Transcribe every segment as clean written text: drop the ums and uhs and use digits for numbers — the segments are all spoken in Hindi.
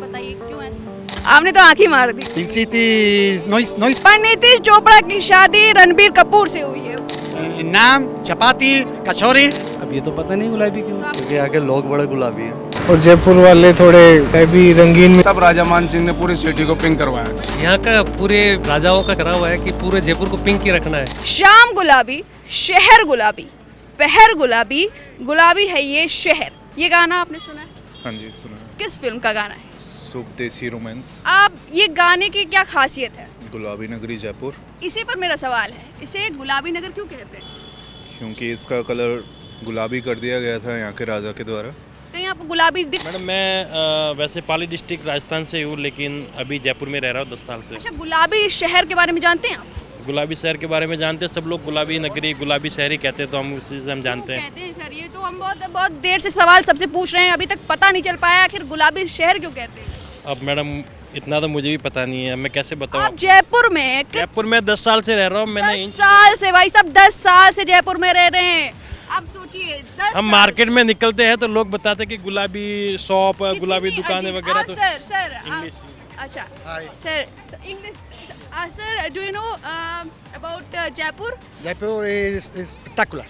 बताइए क्यों ऐसा? आपने तो आंख ही मार दी। Pink city noise Parineeti Chopra की शादी रणबीर कपूर से हुई है। नाम चपाती कचौरी। अब ये तो पता नहीं गुलाबी क्यों, क्योंकि यहाँ के लोग बड़े गुलाबी हैं। और जयपुर वाले थोड़े हैवी रंगीन। तब राजा मान सिंह ने पूरी सिटी को पिंक करवाया। यहाँ का पूरे राजाओं का करा हुआ है कि पूरे जयपुर को पिंक ही रखना है। शाम गुलाबी, शहर गुलाबी, पहर गुलाबी, गुलाबी है ये शहर। ये गाना आपने सुना है? हाँ जी सुना। किस फिल्म का गाना है? सुबदेसी रोमांस। आप ये गाने की क्या खासियत है? गुलाबी नगरी जयपुर। इसी पर मेरा सवाल है, इसे गुलाबी नगर क्यों कहते हैं? क्योंकि इसका कलर गुलाबी कर दिया गया था यहाँ के राजा के द्वारा। कहीं आपको गुलाबी दिख? मैडम मैं वैसे पाली डिस्ट्रिक्ट राजस्थान से हूँ, लेकिन अभी जयपुर में रह रहा हूँ 10 साल से। अच्छा, गुलाबी शहर के बारे में जानते हैं आप? गुलाबी शहर के बारे में जानते हैं, सब लोग गुलाबी नगरी गुलाबी शहर ही कहते हैं, तो हम उसी से हम जानते हैं। कहते हैं सर, ये तो हम बहुत देर से सवाल सबसे पूछ रहे हैं, अभी तक पता नहीं चल पाया आखिर गुलाबी शहर क्यों कहते हैं। अब मैडम इतना तो मुझे भी पता नहीं है, मैं कैसे बताऊँ। आप जयपुर में 10 साल से रह रहा हूँ मैंने। 10 साल से भाई साहब, 10 साल से जयपुर में रह रहे हैं। आप सोचिए, 10 हम मार्केट में निकलते हैं तो लोग बताते हैं कि गुलाबी शॉप, गुलाबी दुकानें वगैरह। तो सर इंग्लिश। अच्छा sir, English sir, do you know about Jaipur? Jaipur is spectacular.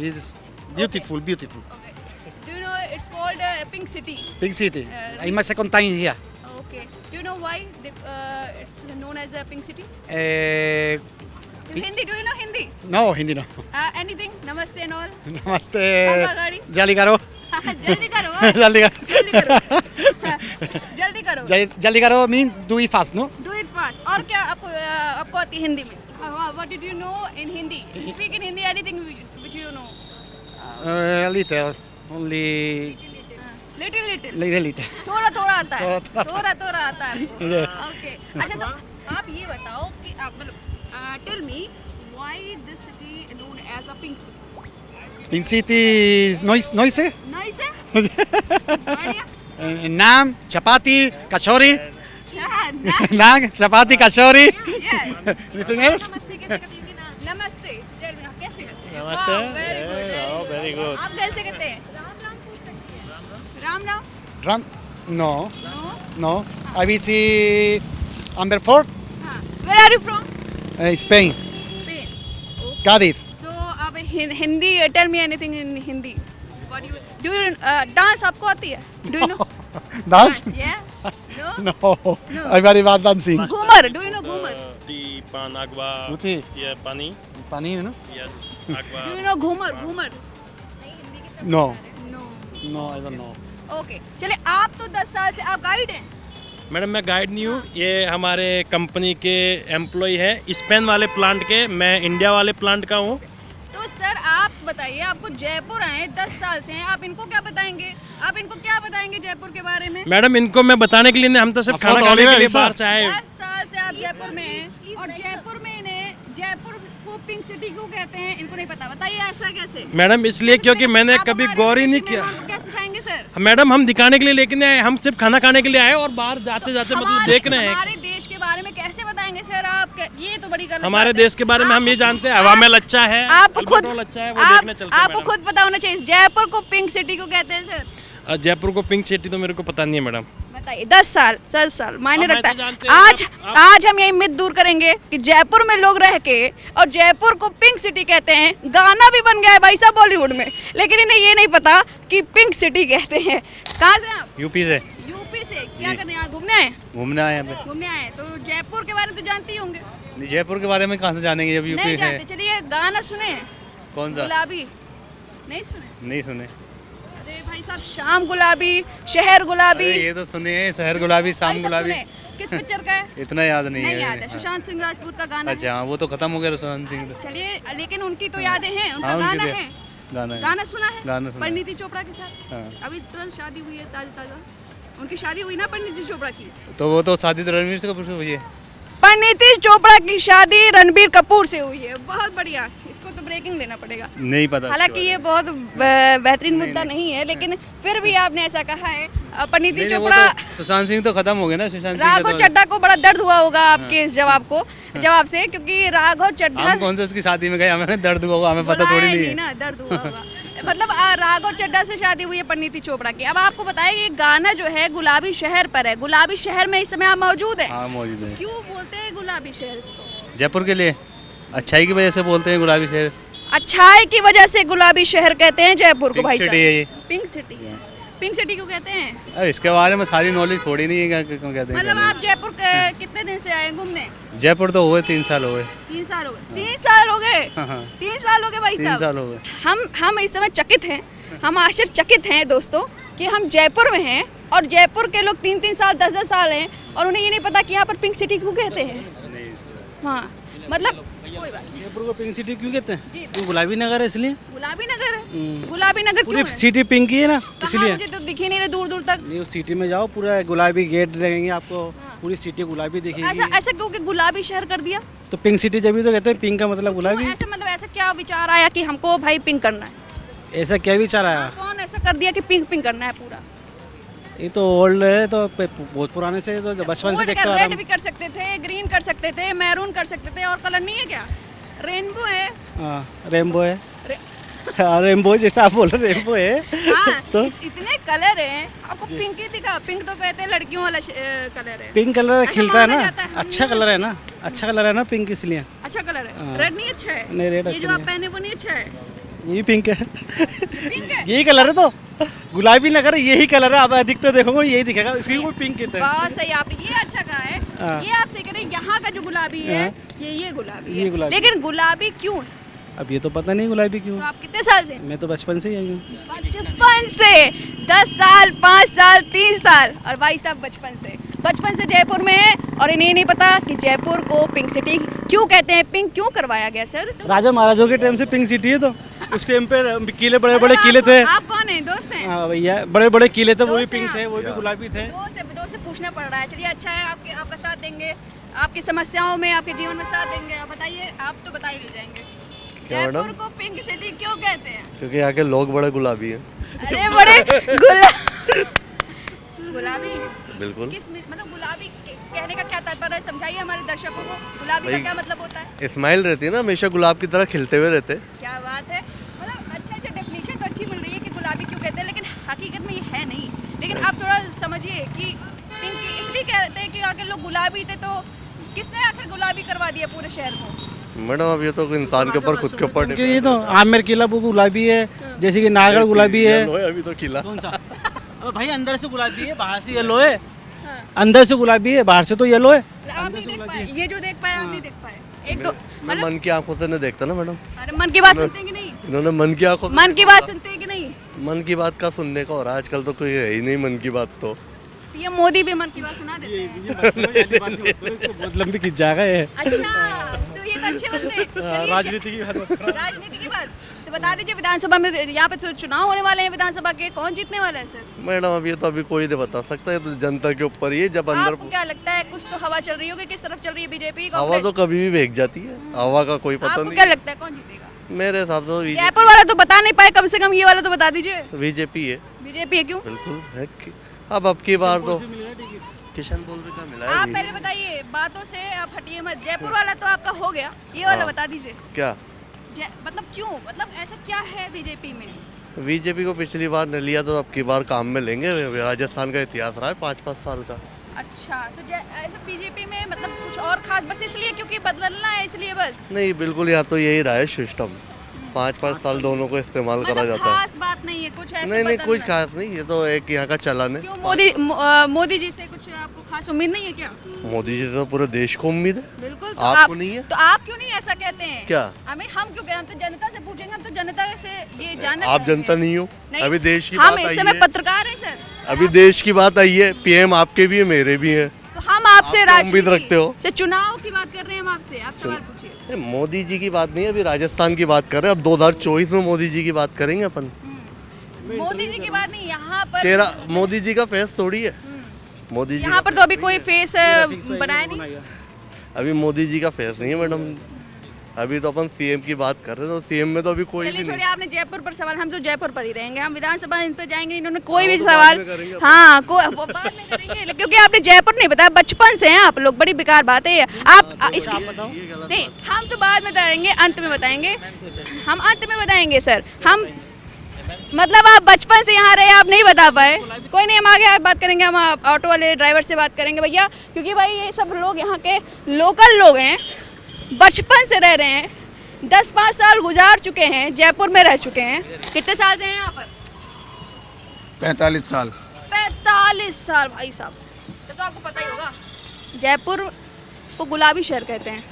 Is beautiful. Do you know it's called pink city? Pink city. I'm my second time here. Okay, do you know why it's known as a pink city? Hindi, do you know Hindi? No, Hindi no. Anything, namaste and all? Namaste. गाड़ी Jali karo. जल्दी करो हाँ। Jaldi karo. जल्दी करो जल्दी करो। Jaldi karo means do it fast, no? Do it fast. और क्या आपको आती है हिंदी में? What did you know in Hindi? Speak in Hindi anything which you know. Little. Only little little. थोड़ा आता है। थोड़ा थोड़ा आता है। Yeah. ओके, अच्छा तो आप ये बताओ कि आप मतलब tell me why this city known as a pink city? Pink city noise. Nice है? बढ़िया। नाम चपाती कचौरी. Yeah, nice. नाम चपाती कचौरी. Yes. Anything else? नमस्ते कैसे करते हैं? नमस्ते टेल मी, आप कैसे करते हैं? नमस्ते। Very good. आप कैसे करते हैं? Ram Ram. Ram? No. No? No. I will see Amberford, हाँ। Where are you from? Spain. Spain. Cádiz. So आप Hindi, tell me anything in Hindi. What do you dance आपको आती है? Do you know? Dance? Yeah? No? No. I'm very bad dancing. Ghoomar, do you know Ghoomar? T पान अगवा Muti. ये पानी। Pani, no? यस अगवा। Do you know Ghoomar? No. No. No, I don't know. Okay, चलिए आप तो 10 साल से आप गाइड हैं। मैडम मैं गाइड नहीं हूँ, ये हमारे कंपनी के एम्प्लॉय है स्पेन वाले प्लांट के, मैं इंडिया वाले प्लांट का हूँ। तो सर आप बताइए, आपको जयपुर आए 10 साल से हैं, आप इनको क्या बताएंगे? आप इनको क्या बताएंगे जयपुर के बारे में? मैडम इनको मैं बताने के लिए नहीं, हम तो सिर्फ खाना खाने के लिए बाहर से आए। 10 साल से आप जयपुर में हैं और जयपुर में इन्हें जयपुर को पिंक सिटी क्यों कहते हैं इनको नहीं पता। बताइए ऐसा कैसे? मैडम इसलिए क्योंकि मैंने आप कभी हमारे गौर ही नहीं विदेशी किया। मेहमान को कैसे सिखाएंगे सर? मैडम हम दिखाने के लिए लेकिन आए, हम सिर्फ खाना खाने के लिए आए और बाहर जाते जाते मतलब देख रहे हैं। हमारे देश के बारे में कैसे बताएंगे सर आप? ये तो बड़ी गलत हमारे बात है। देश के बारे में हम ये जानते हैं, हवा में लच्चा है, आपको खुद अल्बर्टो लच्चा है, वो देखने चलते हैं। आपको खुद पता होना चाहिए जयपुर को पिंक सिटी क्यों कहते हैं सर? जयपुर को पिंक सिटी तो मेरे को पता नहीं है मैडम। बताइए। 10 साल मायने अब मैं रखता तो है। जानते हैं, आज हम यही मिथ दूर करेंगे कि जयपुर में लोग रह के और जयपुर को पिंक सिटी कहते हैं। गाना भी बन गया है भाई साहब बॉलीवुड में, लेकिन इन्हें ये नहीं पता कि पिंक सिटी कहते हैं। कहाँ से आप? यूपी से. यूपी से। क्या करने आए? घूमने आए? घूमने आए हैं. घूमने आए तो जयपुर के बारे में तो जानते ही होंगे। जयपुर के बारे में कहाँ से जानेंगे जब नहीं जानते। चलिए गाना सुने हैं? कौन गुलाबी नहीं सुने? नहीं सुने. अरे भाई साहब, शाम गुलाबी, शहर गुलाबी। ये तो सुने हैं, शहर गुलाबी, शाम भाई साहब गुलाबी. सुने? किस पिक्चर का है? इतना याद नहीं नहीं है. याद है। सुशांत सिंह राजपूत का गाना है। अच्छा हाँ, वो तो खत्म हो गया सुशांत सिंह. चलिए, लेकिन उनकी तो यादें हैं, उनका हाँ, उनकी गाना तो- है। गाना है. गाना सुना है? गाना सुना है. परिणीति चोपड़ा के साथ हाँ. अभी तुरंत शादी हुई है, ताजा उनकी शादी हुई ना परिणीति चोपड़ा की। तो वो तो शादी तो रणवीर से कपूर से हुई है. परिणीति चोपड़ा की शादी रणबीर कपूर से हुई है। बहुत बढ़िया। इसको तो ब्रेकिंग लेना पड़ेगा। नहीं पता हालांकि ये बहुत बेहतरीन मुद्दा नहीं है, लेकिन फिर भी आपने ऐसा कहा है। परिणीति नहीं, वो चोपड़ा, तो सुशांत सिंह तो खत्म हो गए ना, सुशांत सिंह का राघव तो- चड्ढा को बड़ा दर्द हुआ होगा आपके इस जवाब से, क्योंकि राघव चड्ढा हम कौन से उसकी शादी में गए, हमें दर्द हुआ होगा, हमें पता थोड़ी बुलाया नहीं है। ना, दर्द हुआ होगा। मतलब राघव चड्ढा से शादी हुई है परिणीति चोपड़ा की। अब आपको बताया कि ये गाना जो है गुलाबी शहर पर है। गुलाबी शहर में इस समय आप मौजूद है। हाँ मौजूद है। क्यों बोलते हैं गुलाबी शहर इसको? जयपुर के लिए अच्छाई की वजह से बोलते हैं गुलाबी शहर। अच्छाई की वजह से गुलाबी शहर कहते हैं जयपुर को पिंक भाई सिटी है ये। साहब। पिंक सिटी है। पिंक सिटी क्यों कहते हैं? अब इसके बारे में सारी नॉलेज थोड़ी नहीं है, क्यों कहते हैं। मतलब आप जयपुर कितने दिन से आए हैं घूमने? जयपुर तो हुए 3 साल हो गए। 3 साल हो गए। 3 साल हो गए। हाँ, हाँ। 3 साल हो गए भाई 3 साहब। साल हो गए। हम इस समय चकित हैं, हम आश्चर्यचकित हैं दोस्तों कि हम जयपुर में हैं और जयपुर के लोग 3-3 साल 10-10 साल हैं और उन्हें ये नहीं पता कि यहाँ पर पिंक सिटी क्यों कहते हैं। हाँ मतलब कोई बात नहीं। जयपुर को पिंक सिटी क्यों कहते जी। हैं? वो गुलाबी नगर है इसलिए। गुलाबी नगर है। गुलाबी नगर क्यों पूरी है? सिटी पिंक ही है ना, कहाँ? इसलिए। मुझे तो दिख ही नहीं रहे दूर दूर तक। नहीं, उस सिटी में जाओ, पूरा गुलाबी गेट रहेंगे आपको, पूरी सिटी गुलाबी दिखेगी। ऐसा क्यों कि गुलाबी शहर कर दिया? तो पिंक सिटी जब भी तो कहते हैं, पिंक का मतलब गुलाबी। ऐसा मतलब ऐसा क्या विचार आया कि हमको भाई पिंक करना है? ऐसा क्या विचार आया? कौन ऐसा कर दिया कि पिंक पिंक करना है पूरा? ये तो ओल्ड है, तो बहुत पुराने से, तो बचपन से देखते आ रहा रेड हूं। भी कर सकते थे, ग्रीन कर सकते थे, मैरून कर सकते थे, और कलर नहीं है क्या? रेनबो है। हाँ, रेनबो है। रे- हाँ, रेनबो जैसा आप बोल रहे, रेनबो है। हाँ, तो इतने कलर हैं, आपको पिंक ही दिखा? पिंक तो कहते हैं लड़कियों वाला कलर है। पिंक कलर ऐसा खिलता है माना ना, जाता है, हम अच्छा नहीं कलर है ना, अच्छा कलर है ना पिंक, इसलिए। अच्छा कलर है। हाँ। रेड नहीं अच्छा है? नहीं, रेड ये अच्छा जो आप नहीं पहने वो नहीं अच्छा है? ये पिंक है। पिंक है। यही कलर है, तो गुलाबी नगर यही कलर है। अब अधिक तो देखोगे यही दिखेगा, इसकी कोई पिंक कहते हैं। बहुत सही, आपने ये अच्छा कहा है। हाँ। ये आप सही कह रहे हैं, यहाँ का जो गुलाबी है हाँ। ये गुलाबी ये है। गुलाबी। लेकिन गुलाबी क्यों है? अब ये तो पता नहीं गुलाबी क्यों। तो आप कितने साल से? मैं तो बचपन से ही आई हूँ। बचपन से 10 साल 5 साल 3 साल, और भाई साहब बचपन से जयपुर में है और इन्हें नहीं पता कि जयपुर को पिंक सिटी क्यों कहते हैं। पिंक क्यों करवाया गया सर? राजा महाराजों के टाइम से पिंक सिटी है, तो उस टाइम पे किले, बड़े बड़े किले थे। आप कौन हैं? दोस्त हैं? हाँ भैया, बड़े बड़े किले थे, वो भी दोस्त हैं पिंक आप? थे, वो भी गुलाबी थे। दोस्त से पूछना पड़ रहा है। चलिए अच्छा है, आपका साथ देंगे, आपकी समस्याओं में, आपके जीवन में साथ देंगे। आप बताइए, आप तो बता ही नहीं जाएंगे। क्या जयपुर मैडम? को पिंक सिटी क्यों कहते हैं? क्योंकि यहाँ के लोग बड़े गुलाबी हैं। अरे बड़े गुलाबी बिल्कुल। मतलब गुलाबी कहने का क्या तात्पर्य है? समझाइए हमारे दर्शकों को, गुलाबी का भाई- क्या मतलब होता है? स्माइल रहती है ना, हमेशा गुलाब की तरह खिलते हुए रहते। क्या बात है। मतलब अच्छा डेफिनेशन तो अच्छी मिल रही है कि गुलाबी क्यों कहते हैं, लेकिन हकीकत में ये है नहीं। लेकिन आप थोड़ा समझिए कि पिंक इसलिए कहते हैं कि आगे लोग गुलाबी थे, तो किसने आखिर गुलाबी करवा दिया पूरे शहर को? मैडम अब ये तो इंसान के ऊपर, खुद के ऊपर क्योंकि ये तो आमेर किला वो गुलाबी है, जैसे कि नारगढ़ गुलाबी है। येलो अभी तो खिला। कौन सा? अब भाई अंदर से गुलाबी है, बाहर से येलो है। अंदर से गुलाबी है, बाहर से तो येलो है। आप नहीं देख पाए, ये जो देख पाए आप नहीं देख पाए। एक दो मैं मन की आंखों से नहीं देखता ना मैडम। अरे मन की बात सुनते हैं कि नहीं? इन्होंने मन की आंखों से मन की बात सुनते हैं कि नहीं? मन की बात का सुनने का हो रहा है आजकल, तो कोई है ही नहीं मन की बात। तो पीएम मोदी भी मन की बात सुना देते हैं। बहुत लंबी खिंच जाएगा ये। अच्छा, तो ये तो अच्छे बंदे हैं। चलिए, राजनीति की बात। राजनीति की बात तो बता दीजिए, विधानसभा में यहाँ पे तो चुनाव होने वाले हैं विधानसभा के, कौन जीतने वाला है सर? मैडम अब ये तो अभी कोई नहीं बता सकता, ये तो जनता के ऊपर ही है। जब अंदर आपको क्या लगता है, कुछ तो हवा चल रही होगी, किस तरफ चल रही है? बीजेपी, हवा तो कांग्रेस? कभी भी बह जाती है, हवा का कोई पता आपको क्या नहीं। लगता है कौन जीतेगा? मेरे हिसाब से तो जयपुर वाला तो बता नहीं पाए, कम से कम ये वाला तो बता दीजिए। बीजेपी है। बीजेपी है क्यों? बिल्कुल है अब की बार तो किशन बोल का मिला है आप भी। पहले बताइए, बातों से आप हटिए मत। जयपुर वाला तो आपका हो गया, ये वाला हाँ। बता दीजिए। क्या मतलब क्यों, मतलब ऐसा क्या है बीजेपी में? बीजेपी को पिछली बार नहीं लिया तो अब की बार काम में लेंगे। राजस्थान का इतिहास रहा है 5-5 साल का। अच्छा, तो बीजेपी में मतलब कुछ और खास, बस इसलिए क्योंकि बदलना है इसलिए बस? नहीं बिल्कुल, यहाँ तो यही रहा है सिस्टम। 5-5 साल दोनों को इस्तेमाल करा मतलब जाता है। खास बात नहीं है कुछ ऐसे नहीं बदलना कुछ है। खास नहीं, ये तो एक यहाँ का चलन है। क्यों मोदी जी से कुछ आपको खास उम्मीद नहीं है क्या? मोदी जी से तो पूरे देश को उम्मीद है। बिल्कुल। तो आपको नहीं है? तो आप क्यों नहीं ऐसा कहते हैं? क्या? हम क्यों कहें? हम तो जनता से पूछेंगे, हम तो जनता से ये जानना आप चाहेंगे। जनता नहीं हो। नहीं, अभी देश की हम बात इस आई समय है। पत्रकार हैं सर। अभी देश की बात आई है, पीएम आपके भी है, मेरे भी है। तो हम आपसे आप क्या उम्मीद राजनीति रखते हो? से चुनाव की बात कर रहे हैं हम आपसे, आप सवाल पूछिए। मोदी जी की बात नहीं है, अभी राजस्थान की बात कर रहे हैं। अब 2024 में मोदी जी की बात करेंगे अपन। मोदी जी की बात नहीं, यहाँ पर चेहरा मोदी जी का फेस थोड़ी है। मोदी जी यहाँ पर तो अभी कोई फेस बनाया नहीं। अभी मोदी जी का फेस नहीं है मैडम। अभी तो अपन सीएम की बात कर रहे हैं, तो सीएम में तो अभी कोई भी चलिए नहीं। छोड़िए, आपने जयपुर पर सवाल, हम तो जयपुर पर ही रहेंगे, हम विधानसभा इन पे जाएंगे, इन्होंने कोई भी तो बाद सवाल, में करेंगे। हाँ वो बाद में करेंगे, क्योंकि आपने जयपुर नहीं बताया, बचपन से हैं आप लोग, बड़ी बेकार बात है ये। आप इसकी नहीं, हम तो बाद में बताएंगे, अंत में बताएंगे, हम अंत में बताएंगे सर। हम मतलब आप बचपन से यहाँ रहे, आप नहीं बता पाए, कोई नहीं, हम आगे बात करेंगे, हम ऑटो वाले ड्राइवर से बात करेंगे भैया, क्योंकि भाई ये सब लोग यहाँ के लोकल लोग हैं, बचपन से रह रहे हैं, 10-5 साल गुजार चुके हैं, जयपुर में रह चुके हैं। कितने साल से हैं यहाँ पर? 45 साल। 45 साल भाई साहब, तो आपको पता ही होगा जयपुर को गुलाबी शहर कहते हैं।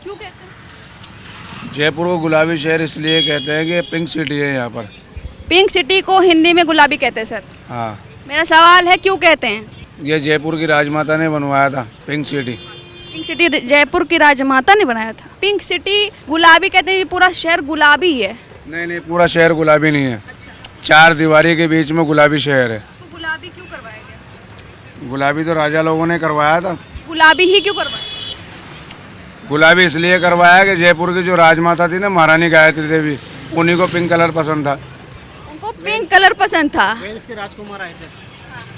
क्यों कहते हैं? जयपुर को गुलाबी शहर इसलिए कहते हैं कि पिंक सिटी है यहाँ पर। पिंक सिटी को हिंदी में गुलाबी कहते हैं सर। हाँ, मेरा सवाल है क्यों कहते हैं? ये जयपुर की राजमाता ने बनवाया था pink city. Pink city Jaipur की राजमाता ने बनाया था। पिंक सिटी गुलाबी कहते हैं, पूरा शहर गुलाबी है। नहीं नहीं, पूरा शहर गुलाबी नहीं है, 4 दीवारी के बीच में गुलाबी शहर है। उसको गुलाबी क्यों करवाया गया? गुलाबी तो राजा लोगों ने करवाया था। गुलाबी ही क्यों करवाया? गुलाबी इसलिए करवाया कि जयपुर की जो राजमाता थी ना, महारानी गायत्री देवी, उन्हीं को पिंक कलर पसंद था। उनको पिंक कलर पसंद था। वेल्स के राजकुमार आए थे,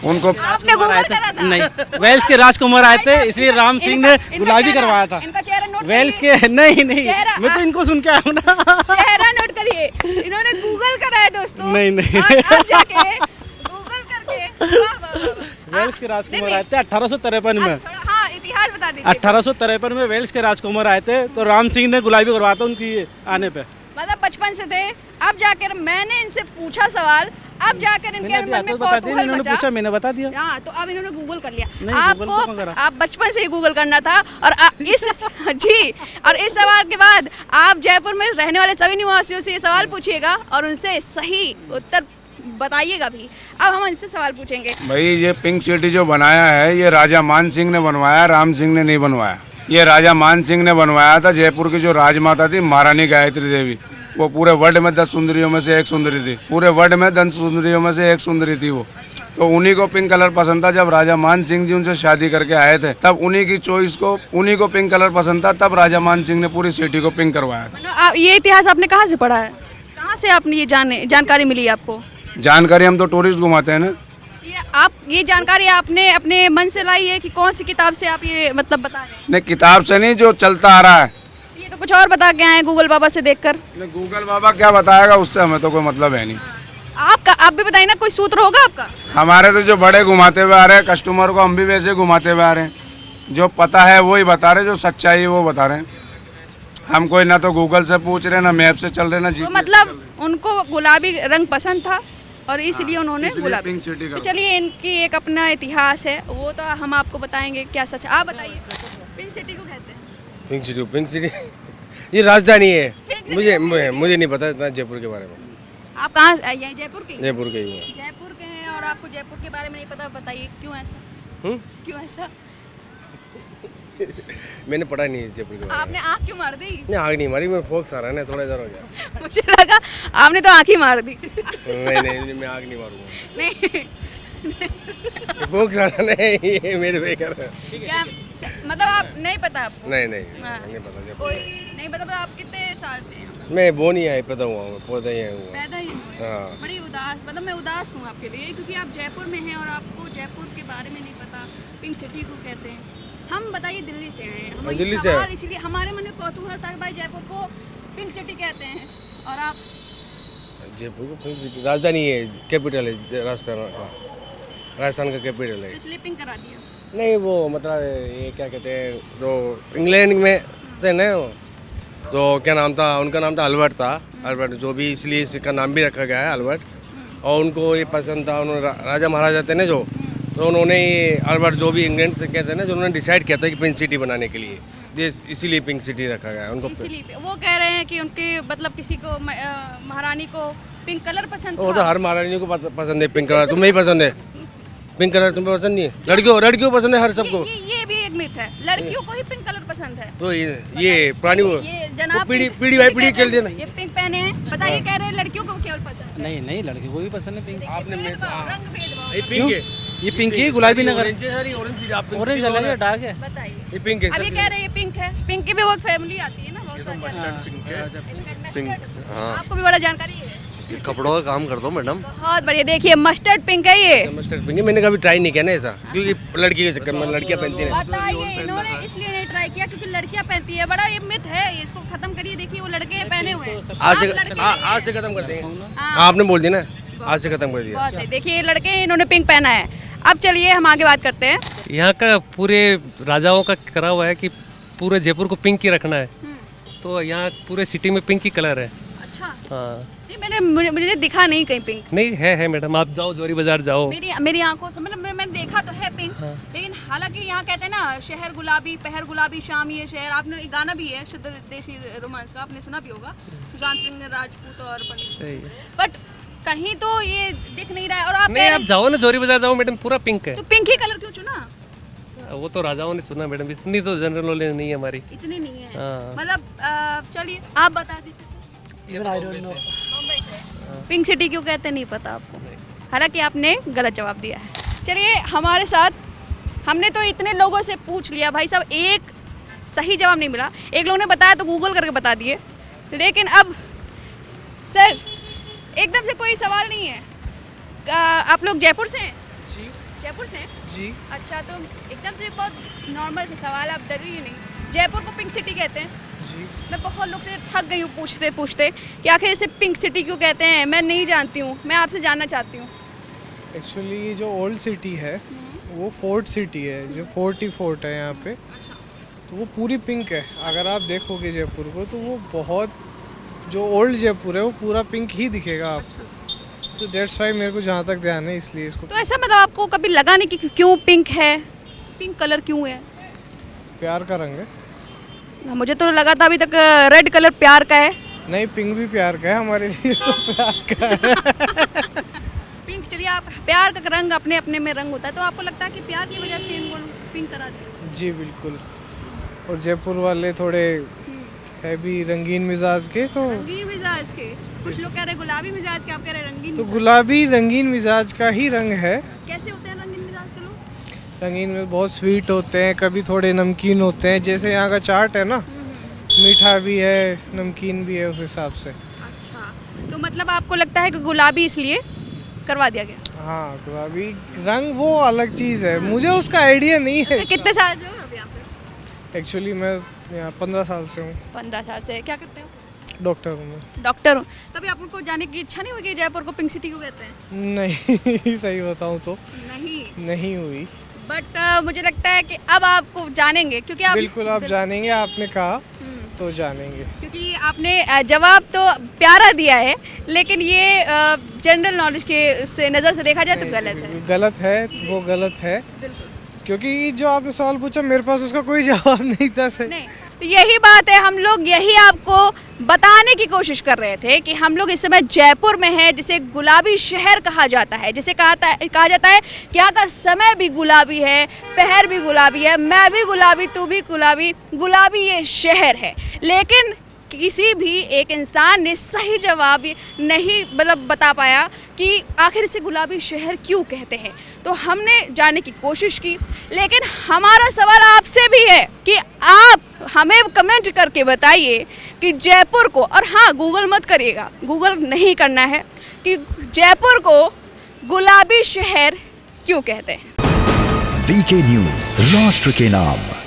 उनको आपने गूगल करा था? नहीं, वेल्स के राजकुमार आए थे, इसलिए राम सिंह ने इनका गुलाबी चेहरा- करवाया था। इनका चेहरा नोट वेल्स करिए। के नहीं नहीं, चेहरा- मैं तो इनको सुन के आया हूँ ना। चेहरा नोट करिए, इन्होंने गूगल करा है दोस्तों। नहीं, नहीं। आप जाके गूगल करके, वाह, वाह, वाह, वाह। वेल्स के राजकुमार आए थे 1853 में। आप थोड़ा- हाँ, इतिहास बता दीजिए। 1853 में वेल्स के राजकुमार आए थे, तो राम सिंह ने गुलाबी करवाया था उनकी आने पे। मतलब बचपन से थे, अब जाकर मैंने इनसे पूछा सवाल, अब जाकर इनके मैंने अभी मन आपको में बता दिया, कौतूहल इन्होंने मचा। पूछा, मैंने बता दिया। हाँ, तो अब इन्होंने गूगल कर लिया। नहीं, गूगल तो कौन आपको करा? आप बचपन से ही गूगल करना था, और इस जी, और इस सवाल के बाद आप जयपुर में रहने वाले सभी निवासियों से ये सवाल पूछिएगा और उनसे सही उत्तर बताइएगा भी। अब हम इनसे सवाल पूछेंगे। भाई, ये पिंक सिटी जो बनाया है, ये राजा मान सिंह ने बनवाया, राम सिंह ने नहीं बनवाया। ये राजा मान सिंह ने बनवाया था। जयपुर की जो राजमाता थी महारानी गायत्री देवी, वो पूरे वर्ल्ड में 10 सुंदरियों में से एक सुंदरी थी। पूरे वर्ल्ड में 10 सुंदरियों में से एक सुंदरी थी वो। तो उन्हीं को पिंक कलर पसंद था। जब राजा मान सिंह जी उनसे शादी करके आए थे, तब उन्हीं की चॉइस को, उन्हीं को पिंक कलर पसंद था। तब राजा मान सिंह ने पूरी सिटी को पिंक करवाया था। मतलब ये इतिहास आपने कहाँ से पढ़ा है? कहाँ से आपने ये जानकारी मिली आपको? जानकारी हम तो टूरिस्ट घुमाते हैं ना। ये जानकारी आपने अपने मन से लाई है कि कौन सी किताब से आप ये मतलब बता रहे हैं? नहीं, किताब से नहीं, जो चलता आ रहा है। ये तो कुछ और बता के आए हैं गूगल बाबा से देखकर। गूगल बाबा क्या बताएगा, उससे हमें तो कोई मतलब है नहीं। आप भी बताइए ना, कोई सूत्र होगा आपका? हमारे तो जो बड़े घुमाते हुए आ रहे हैं कस्टमर को, हम भी वैसे घुमाते हुए आ रहे हैं। जो पता है वो ही बता रहे, जो सच्चाई है वो बता रहे हैं। हम कोई ना तो गूगल से पूछ रहे, ना मैप से चल रहे, ना तो GPS मतलब उनको गुलाबी रंग पसंद था और इसलिए उन्होंने इसलिए गुलाबी। पिंक सिटी तो का। चलिए, इनकी एक अपना इतिहास है, वो तो हम आपको बताएंगे क्या सच है। आप बताइए, पिंक सिटी को कहते हैं? पिंक सिटी ये राजधानी है। पिंक सिटी मुझे नहीं पता इतना जयपुर के बारे में। आप कहाँ से? यहीं जयपुर के? जयपुर के ही हूँ। जयपुर के हैं और आपको जयपुर के बारे में नहीं पता, बताइए क्यों ऐसा? क्यों ऐसा? मैंने पढ़ा नहीं इस जयपुर के बारे आपने आँख क्यों मार दी? में। नहीं, आग नहीं मारी, मैं फोक्स आ रहा है ना, थोड़ा इधर हो गया। मुझे लगा आपने तो आँख ही मार दी। नहीं, मैं आग नहीं मारूंगा। नहीं, फोक्स आ रहा नहीं, ये मेरे बेकार है। क्या मतलब आप नहीं पता आपको? नहीं हाँ। नहीं पता जयपुर। कोई नहीं पता, पर आप कितने साल से हैं? मैं वो नहीं आई, पैदा हुआ हूँ, पौधा ही हुआ। पैदा ही हुए। हाँ। बड़ी उदास, मतलब मैं उदास हूँ आपके लिए, क्योंकि आप जयपुर में हैं और आपको जयपुर के बारे में नहीं पता। पिंक सिटी को कहते हैं। हम बताइए, दिल्ली से आए हैं, हम दिल्ली ये से सवाल इसलिए हमारे मन में कौतूहल था, भाई जयपुर को पिंक सिटी कहते हैं और आप जयपुर को पिंक सिटी राजधानी है, कैपिटल है राजस्थान का। राजस्थान का कैपिटल है। इसलिए पिंक करा दिया। नहीं, वो मतलब ये क्या कहते हैं, जो इंग्लैंड में थे ना, तो क्या नाम था उनका? नाम था अल्बर्ट था। अल्बर्ट, जो भी इसलिए इसका नाम भी रखा गया है अल्बर्ट। और उनको ये पसंद था, उन्होंने राजा महाराजा थे ना जो, तो उन्होंने अल्बर्ट जो भी इंग्लैंड से कहते हैं ना, जो उन्होंने डिसाइड किया था कि पिंक सिटी बनाने के लिए, इसीलिए पिंक सिटी रखा गया है उनको। इसीलिए वो कह रहे हैं कि उनके मतलब किसी को महारानी को पिंक कलर पसंद वो था। तो हर महारानी को पसंद है पिंक कलर। तुम्हें ही पसंद है पिंक कलर? तुम्हें पसंद नहीं है? लड़कियों पसंद है हर सबको। ये भी एक मिथ है, लड़कियों को ही पिंक कलर पसंद है। तो ये पुरानी वो ये जनाब पीढ़ी पिंक- पीढ़ी बाई पिंक पीढ़ी कहते चल हैं, देना। ये पिंक पहने हैं, बताइए, कह रहे हैं लड़कियों को केवल पसंद है। नहीं नहीं, लड़के को भी पसंद है पिंक। आपने भेदभाव, रंग भेदभाव। ये पिंक है, ये पिंक ही, गुलाबी नगर। ऑरेंज है, सारी ऑरेंज है, आप पिंक ऑरेंज सिटी अलग है, वाला। डार्क है। बताइए, ये पिंक है अब ये सर। कह रहे हैं ये पिंक है। पिंक की भी बहुत फैमिली आती है ना, बहुत पिंक, हाँ आपको भी बड़ा जानकारी है? ये कपड़ों का काम करता हूँ मैडम। बहुत बढ़िया। देखिए मस्टर्ड पिंक है ये। मस्टर्ड पिंक मैंने कभी ट्राई नहीं किया ना ऐसा, क्योंकि लड़की के चक्कर में लड़कियां पहनती हैं। बताइए, इन्होंने इसलिए नहीं ट्राई किया क्योंकि लड़कियां पहनती है। बड़ा ये मिथ है, इसको खत्म करिए। देखिए वो लड़के पहने हुए हैं। आज आप से लड़के नहीं आज से खत्म कर देंगे। हाँ। आपने बोल दिया ना, आज से खत्म कर दिया। बहुत सही। देखिए ये लड़के हैं, इन्होंने पिंक पहना है। अब चलिए हम आगे बात करते हैं। यहाँ का पूरे राजाओं का करा हुआ है कि पूरे जयपुर को पिंक ही रखना है, तो यहाँ पूरे सिटी में पिंक ही कलर है। अच्छा। हाँ नहीं, मुझे दिखा नहीं कहीं पिंक। नहीं है मैडम, आप जाओ जोरी बाजार जाओ। मेरी आंखों से मतलब मैंने देखा तो है पिंक। लेकिन हालांकि यहाँ कहते हैं ना, शहर गुलाबी पहर गुलाबी शाम ये शहर। आपने एक गाना भी है शुद्ध देशी रोमांस का, आपने सुना भी होगा, सुशांत सिंह राजपूत और पंडित। सही। बट कहीं तो ये दिख नहीं रहा है। और आप नहीं, आप जाओ ना जोरी बाजार जाओ मैडम, पूरा पिंक है। तो पिंक ही कलर क्यों चुना? वो तो राजाओं ने चुना मैडम, इतनी तो जनरल नॉलेज नहीं है हमारी। इतनी नहीं है हाँ। मतलब चलिए आप बता दीजिए। पिंक सिटी क्यों कहते हैं नहीं पता आपको, हालांकि आपने गलत जवाब दिया है। चलिए हमारे साथ, हमने तो इतने लोगों से पूछ लिया भाई साहब, एक सही जवाब नहीं मिला। एक लोगों ने बताया तो गूगल करके बता दिए। लेकिन अब सर एकदम से कोई सवाल नहीं है। आप लोग जयपुर से हैं? जी। जयपुर से हैं? जी। अच्छा, तो एकदम से बहुत नॉर्मल से सवाल, आप डरिए नहीं। जयपुर को पिंक सिटी कहते हैं। जी। मैं बहुत लोग से थक गई हूँ पूछते पूछते कि आखिर इसे पिंक सिटी क्यों कहते हैं। मैं नहीं जानती हूँ, मैं आपसे जानना चाहती हूँ। एक्चुअली जो ओल्ड सिटी है वो फोर्ट सिटी है, जो फोर्ट ही फोर्ट है यहाँ पे, तो वो पूरी पिंक है। अगर आप देखोगे जयपुर को तो वो बहुत, जो ओल्ड जयपुर है वो पूरा पिंक ही दिखेगा आपको। तो दैट्स वाई, मेरे को जहाँ तक ध्यान है इसलिए इसको। तो ऐसा मतलब आपको कभी लगा नहीं कि क्यों पिंक है, पिंक कलर क्यों है? प्यार का रंग है। मुझे तो लगा था अभी तक रेड कलर प्यार का है। नहीं, पिंक भी प्यार का है हमारे लिए, तो प्यार का है। पिंक, चलिए आप, प्यार का रंग अपने अपने में रंग होता है, तो आपको लगता है कि प्यार की वजह से इनको पिंक करा दिया? जी बिल्कुल। और जयपुर वाले थोड़े है भी रंगीन मिजाज के, तो रंगीन मिजाज के। कुछ लोग कह रहे गुलाबी मिजाज के, आप कह रहे रंगीन तो मिजाज। गुलाबी रंगीन मिजाज का ही रंग है। कैसे होते हैं रंगीन मिजाज के लोग? रंगीन में बहुत स्वीट होते हैं, कभी थोड़े नमकीन होते हैं। जैसे यहाँ का चाट है ना, मीठा भी है नमकीन भी है, उस हिसाब से। अच्छा, तो मतलब आपको लगता है कि गुलाबी इसलिए करवा दिया गया? हाँ, गुलाबी रंग वो अलग चीज़ है, मुझे उसका आइडिया नहीं है। कितने साल से हो अभी यहाँ पे? एक्चुअली मैं यहाँ 15 साल से हूँ। 15 साल से। क्या करते हो? डॉक्टर हूँ मैं। डॉक्टर हूँ। कभी आपको जाने की इच्छा नहीं हुई कि जयपुर को पिंक सिटी क्यों कहते हैं? नहीं, सही बताऊँ तो नहीं हुई। बट मुझे लगता है कि अब आपको जानेंगे, क्योंकि आप बिल्कुल आप जानेंगे, आपने कहा तो जानेंगे। क्योंकि आपने जवाब तो प्यारा दिया है, लेकिन ये जनरल नॉलेज के से नज़र से देखा जाए तो गलत है। गलत है, वो गलत है, क्योंकि जो आपने सवाल पूछा मेरे पास उसका कोई जवाब नहीं था। सही नहीं, तो यही बात है, हम लोग यही आपको बताने की कोशिश कर रहे थे कि हम लोग इस समय जयपुर में हैं, जिसे गुलाबी शहर कहा जाता है, जिसे कहा जाता है कि यहाँ का समय भी गुलाबी है, पहर भी गुलाबी है, मैं भी गुलाबी, तू भी गुलाबी, गुलाबी ये शहर है। लेकिन किसी भी एक इंसान ने सही जवाब नहीं मतलब बता पाया कि आखिर इसे गुलाबी शहर क्यों कहते हैं। तो हमने जानने की कोशिश की, लेकिन हमारा सवाल आपसे भी है कि आप हमें कमेंट करके बताइए कि जयपुर को, और हाँ गूगल मत करिएगा, गूगल नहीं करना है, कि जयपुर को गुलाबी शहर क्यों कहते हैं। वीके न्यूज़, राष्ट्र के नाम।